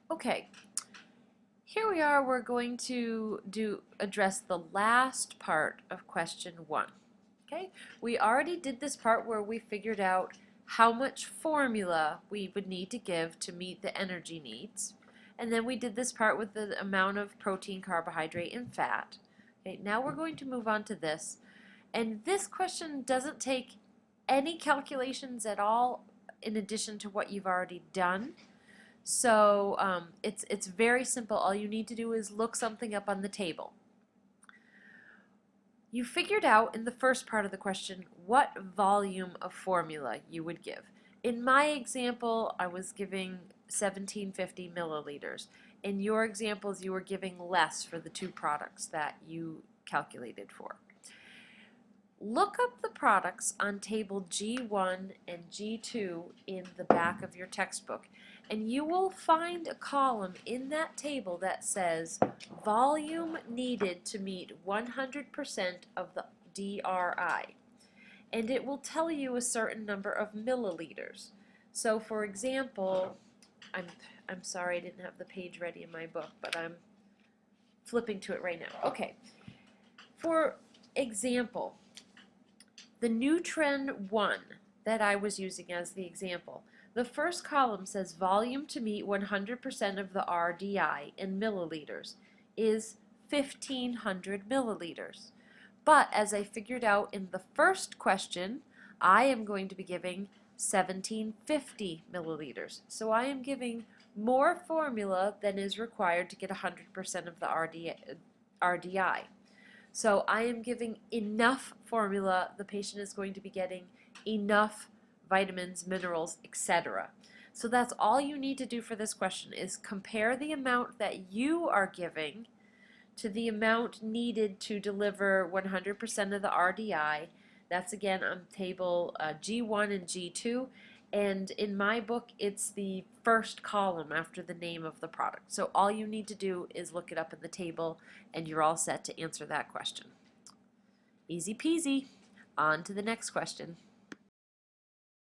Okay, here we are. We're going to address the last part of question 1. Okay, we already did this part where we figured out how much formula we would need to give to meet the energy needs. And then we did this part with the amount of protein, carbohydrate, and fat. Okay, now we're going to move on to this. And this question doesn't take any calculations at all in addition to what you've already done. So it's very simple. All you need to do is look something up on the table. You figured out in the first part of the question what volume of formula you would give. In my example, I was giving 1750 milliliters. In your examples, you were giving less for the two products that you calculated for. Look up the products on table G1 and G2 in the back of your textbook, and you will find a column in that table that says volume needed to meet 100% of the DRI. And it will tell you a certain number of milliliters. So for example, I'm sorry I didn't have the page ready in my book, but I'm flipping to it right now. Okay. For example, the Nutren 1 that I was using as the example, the first column says volume to meet 100% of the RDI in milliliters is 1500 milliliters. But as I figured out in the first question, I am going to be giving 1750 milliliters. So I am giving more formula than is required to get 100% of the RDI. So I am giving enough formula. The patient is going to be getting enough vitamins, minerals, etc. So that's all you need to do for this question is compare the amount that you are giving to the amount needed to deliver 100% of the RDI. That's again on table G1 and G2. And in my book, it's the first column after the name of the product. So all you need to do is look it up in the table, and you're all set to answer that question. Easy peasy. On to the next question.